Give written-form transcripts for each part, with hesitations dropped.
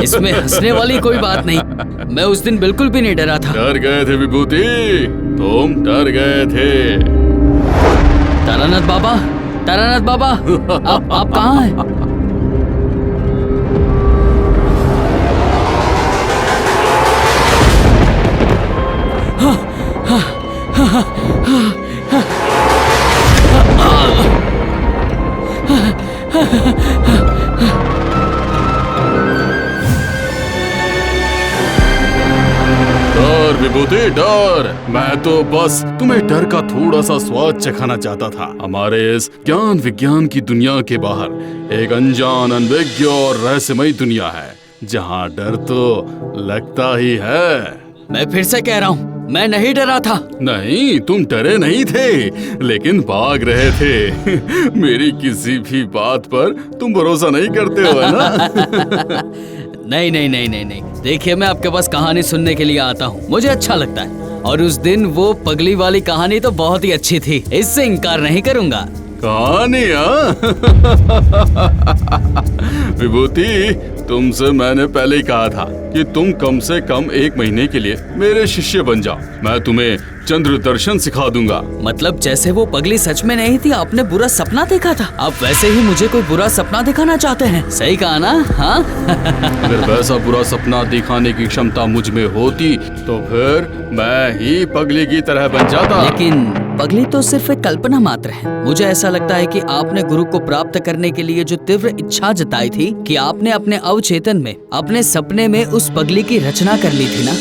इसमें हंसने वाली कोई बात नहीं। मैं उस दिन बिल्कुल भी नहीं डरा था। डर गए थे विभूति, तुम डर गए थे। तारानाथ बाबा, तारानाथ बाबा, आप कहाँ हैं? डर विभूति डर, मैं तो बस तुम्हें डर का थोड़ा सा स्वाद चखाना चाहता था। हमारे इस ज्ञान विज्ञान की दुनिया के बाहर एक अनजान, अनभिज्ञ और रहस्यमयी दुनिया है, जहाँ डर तो लगता ही है। मैं फिर से कह रहा हूँ, मैं नहीं डरा था। नहीं, तुम डरे नहीं थे, लेकिन भाग रहे थे। मेरी किसी भी बात पर तुम भरोसा नहीं करते हो, है ना? नहीं नहीं नहीं नहीं नहीं, देखिए मैं आपके पास कहानी सुनने के लिए आता हूँ, मुझे अच्छा लगता है। और उस दिन वो पगली वाली कहानी तो बहुत ही अच्छी थी, इससे इनकार नहीं करूँगा। कहानी? विभूति, तुमसे मैंने पहले ही कहा था कि तुम कम से कम 1 महीने के लिए मेरे शिष्य बन जाओ। मैं तुम्हें चंद्र दर्शन सिखा दूंगा। मतलब जैसे वो पगली सच में नहीं थी, आपने बुरा सपना देखा था, आप वैसे ही मुझे कोई बुरा सपना दिखाना चाहते हैं, सही कहा ना? हाँ? अगर वैसा बुरा सपना दिखाने की क्षमता मुझ में होती तो फिर मैं ही पगली की तरह बन जाता। लेकिन पगली तो सिर्फ एक कल्पना मात्र है। मुझे ऐसा लगता है कि आपने गुरु को प्राप्त करने के लिए जो तीव्र इच्छा जताई थी, कि आपने अपने अवचेतन में, अपने सपने में उस पगली की रचना कर ली थी ना?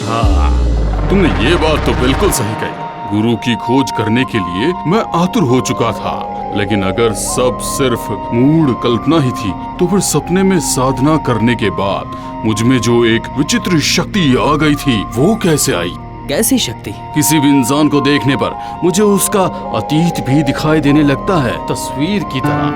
हाँ, तुमने ये बात तो बिल्कुल सही कही। गुरु की खोज करने के लिए मैं आतुर हो चुका था, लेकिन अगर सब सिर्फ मूढ़ कल्पना ही थी, तो फिर सपने में साधना करने के बाद मुझ में जो एक विचित्र शक्ति आ गई थी, वो कैसे आई? कैसी शक्ति? किसी भी इंसान को देखने पर मुझे उसका अतीत भी दिखाई देने लगता है, तस्वीर की तरह।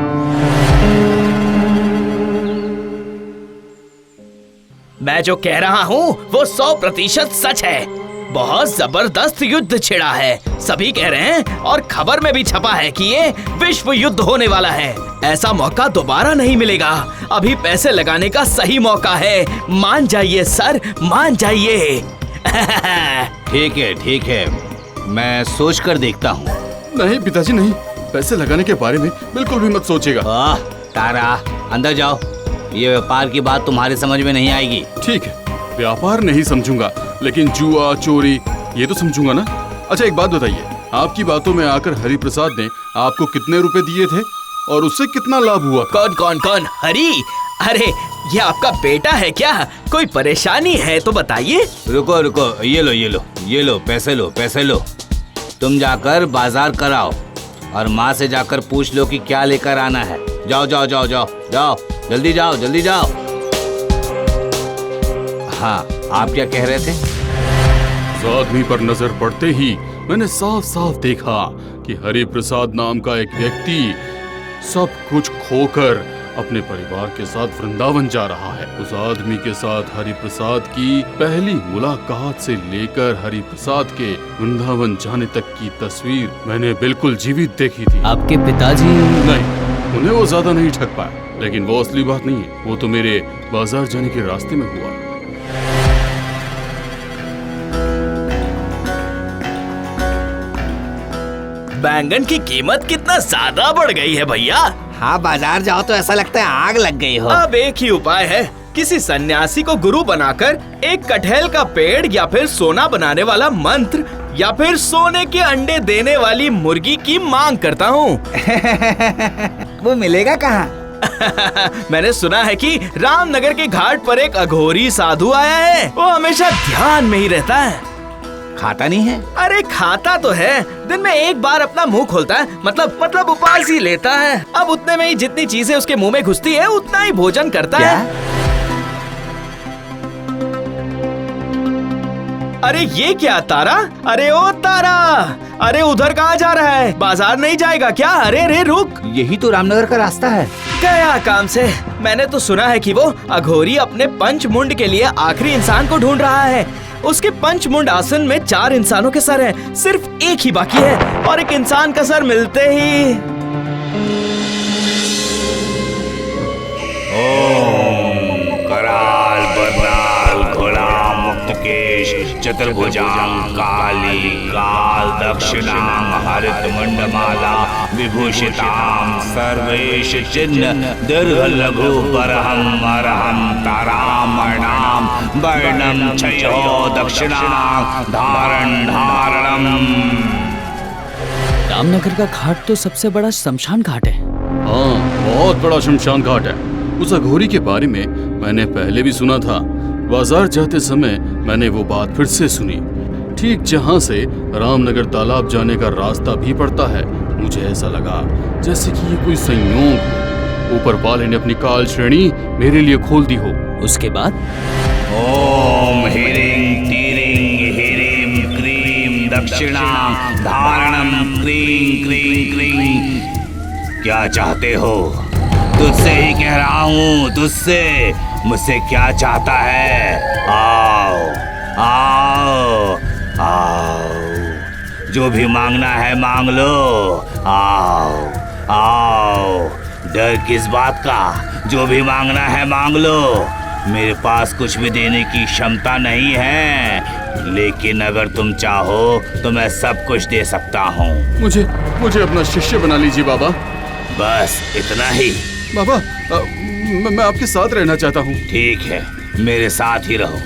मैं जो कह रहा हूँ वो 100% सच है। बहुत जबरदस्त युद्ध छिड़ा है, सभी कह रहे हैं, और खबर में भी छपा है कि ये विश्व युद्ध होने वाला है। ऐसा मौका दोबारा नहीं मिलेगा। अभी पैसे लगाने का सही मौका है। मान जाइए सर, मान जाइए। ठीक है, मैं सोच कर देखता हूँ। नहीं पिताजी नहीं, पैसे लगाने के बारे में बिल्कुल भी मत सोचेगा। तारा, अंदर जाओ। ये व्यापार की बात तुम्हारे समझ में नहीं आएगी। ठीक है, व्यापार नहीं समझूंगा, लेकिन जुआ, चोरी ये तो समझूंगा ना। अच्छा एक बात बताइए, आपकी बातों में आकर हरि प्रसाद ने आपको कितने रुपए दिए थे और उससे कितना लाभ हुआ? कौन? हरी? अरे ये आपका बेटा है क्या? कोई परेशानी है तो बताइए। रुको, ये लो, पैसे लो। तुम जाकर बाजार कराओ और माँ से जाकर पूछ लो कि क्या लेकर आना है। जाओ, जल्दी जाओ। हाँ, आप क्या कह रहे थे? उस आदमी पर नजर पड़ते ही मैंने साफ देखा कि हरि प्रसाद नाम का एक व्यक्ति सब कुछ खोकर अपने परिवार के साथ वृंदावन जा रहा है। उस आदमी के साथ हरि प्रसाद की पहली मुलाकात से लेकर हरि प्रसाद के वृंदावन जाने तक की तस्वीर मैंने बिल्कुल जीवित देखी थी। आपके पिताजी? नहीं, उन्हें वो ज्यादा नहीं ठग पाए, लेकिन वो असली बात नहीं है। वो तो मेरे बाजार जाने के रास्ते में हुआ। बैंगन की कीमत कितना ज्यादा बढ़ गई है भैया। हाँ, बाजार जाओ तो ऐसा लगता है आग लग गई हो। अब एक ही उपाय है, किसी सन्यासी को गुरु बनाकर एक कटहल का पेड़ या फिर सोना बनाने वाला मंत्र या फिर सोने के अंडे देने वाली मुर्गी की मांग करता हूँ। वो मिलेगा कहाँ? मैंने सुना है कि रामनगर के घाट पर एक अघोरी साधु आया है। वो हमेशा ध्यान में ही रहता है। खाता नहीं है? अरे खाता तो है, दिन में एक बार अपना मुंह खोलता है, मतलब उपवास ही लेता है। अब उतने में ही जितनी चीजें उसके मुंह में घुसती है उतना ही भोजन करता है। अरे ये क्या तारा? अरे ओ तारा, अरे उधर कहाँ जा रहा है? बाजार नहीं जाएगा क्या? अरे रुक, यही तो रामनगर का रास्ता है। गया काम से। मैंने तो सुना है कि वो अघोरी अपने पंचमुंड के लिए आखिरी इंसान को ढूंढ रहा है। उसके पंचमुंड आसन में 4 इंसानों के सर हैं, सिर्फ एक ही बाकी है, और एक इंसान का सर मिलते ही चतुर्भुजां काली काल दक्षिणां हरितमुंडमाला विभूषितां सर्वेश चिन्ह दीर्घ लघु बरहं अरहं तारामणां वर्णं क्षयो दक्षिणां धारणम्। रामनगर का घाट तो सबसे बड़ा शमशान घाट है। हाँ, बहुत बड़ा शमशान घाट है। उस अघोरी के बारे में मैंने पहले भी सुना था। बाजार जाते समय मैंने वो बात फिर से सुनी। ठीक जहाँ से रामनगर तालाब जाने का रास्ता भी पड़ता है, मुझे ऐसा लगा जैसे कि ये कोई संयोग हो। ऊपर वाले ने अपनी काल श्रेणी मेरे लिए खोल दी हो। उसके बाद ओम ह्रीं तीरिं ह्रीं क्रीं दक्षिणां धारणं क्रीं क्रीं क्रीं। क्या चाहते हो? तुझसे ही कह रहा हूँ, तुझसे। मुझसे क्या चाहता है? आओ आओ आओ, जो भी मांगना है मांग लो। आओ आओ, डर किस बात का? जो भी मांगना है मांग लो। मेरे पास कुछ भी देने की क्षमता नहीं है, लेकिन अगर तुम चाहो तो मैं सब कुछ दे सकता हूँ। मुझे अपना शिष्य बना लीजिए बाबा। बस इतना ही? बाबा, मैं आपके साथ रहना चाहता हूँ। ठीक है, मेरे साथ ही रहो।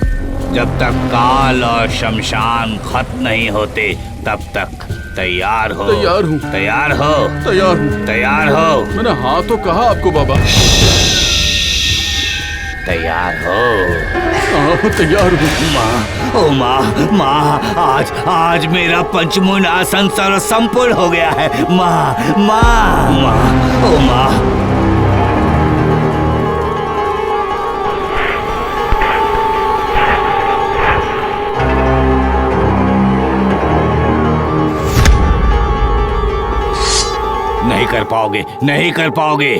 जब तक काल और शमशान खत्म नहीं होते तब तक तैयार हो। तैयार हूँ। तैयार हो? तैयार हूँ। तैयार हो? मैंने हाँ तो कहा आपको बाबा। तैयार हो? हाँ, तैयार हूँ। माँ, ओ माँ, माँ, आज मेरा पंचमुंड आसन सर्व संपूर्ण हो गया है। माँ, माँ, माँ, ओ माँ। नहीं कर पाओगे, नहीं कर पाओगे।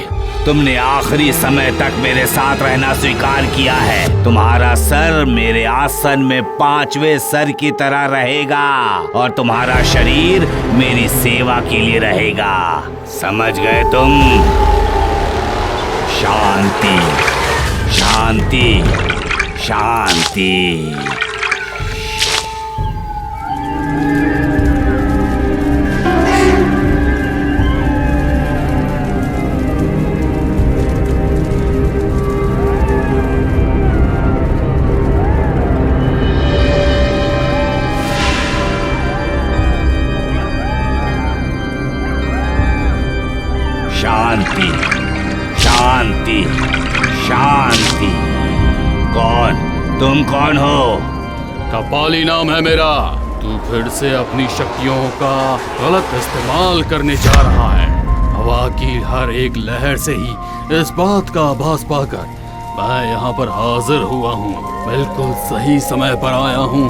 तुमने आखिरी समय तक मेरे साथ रहना स्वीकार किया है। तुम्हारा सर मेरे आसन में 5वें सर की तरह रहेगा और तुम्हारा शरीर मेरी सेवा के लिए रहेगा। समझ गए तुम? शांति, शांति, शांति। शांति, शांति, शांति। कौन? तुम कौन हो? कपाली नाम है मेरा। तू फिर से अपनी शक्तियों का गलत इस्तेमाल करने जा रहा है। हवा की हर एक लहर से ही इस बात का आभास पाकर मैं यहाँ पर हाजिर हुआ हूँ। बिल्कुल सही समय पर आया हूँ,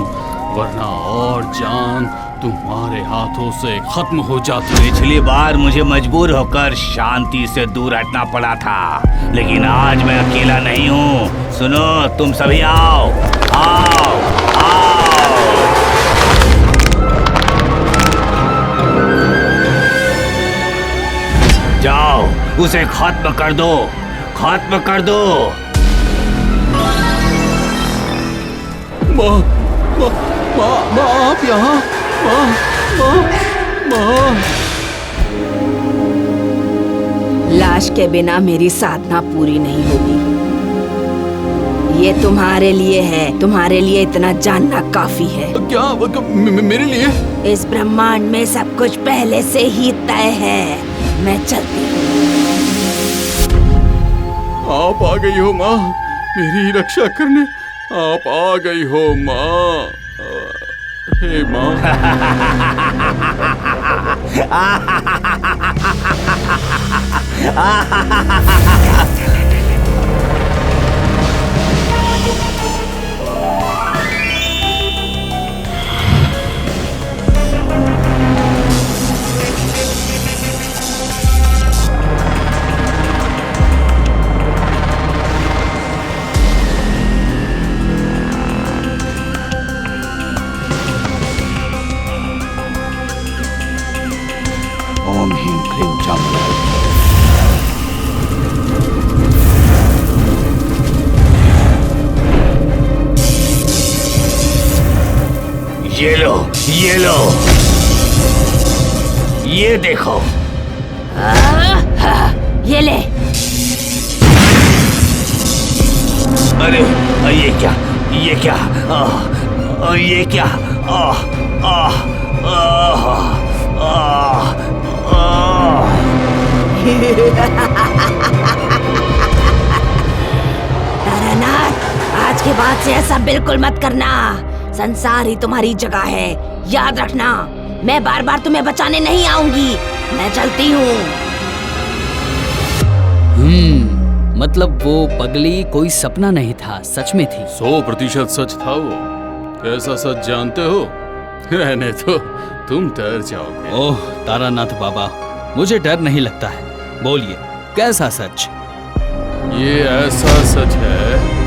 वरना और जान तुम्हारे हाथों से खत्म हो जाती। पिछली बार मुझे मजबूर होकर शांति से दूर हटना पड़ा था, लेकिन आज मैं अकेला नहीं हूँ। सुनो, तुम सभी आओ, आओ, आओ। जाओ, उसे खत्म कर दो, खत्म कर दो। माँ, माँ, माँ, माँ, आप यहाँ? माँ, माँ, माँ। लाश के बिना मेरी साधना पूरी नहीं होगी। ये तुम्हारे लिए है, तुम्हारे लिए इतना जानना काफी है। क्या मेरे लिए? इस ब्रह्मांड में सब कुछ पहले से ही तय है। मैं चलती हूँ। आप आ गई हो माँ, मेरी रक्षा करने। आप आ गई हो माँ। हे माँ। ओम ह्रीं क्लीं चामुंडा। ये लो, ये लो, ये देखो। ये ले। अरे ये क्या, ये क्या, ये क्या, तारानाथ, आज के बाद से ऐसा बिल्कुल मत करना। संसार ही तुम्हारी जगह है, याद रखना। मैं बार बार तुम्हें बचाने नहीं आऊंगी। मैं चलती हूँ। मतलब वो पगली कोई सपना नहीं था, सच में थी। 100% सच था वो। कैसा सच जानते हो? रहने तो तुम डर जाओगे। ओह तारानाथ बाबा, मुझे डर नहीं लगता है। बोलिए, कैसा सच? ये ऐसा सच है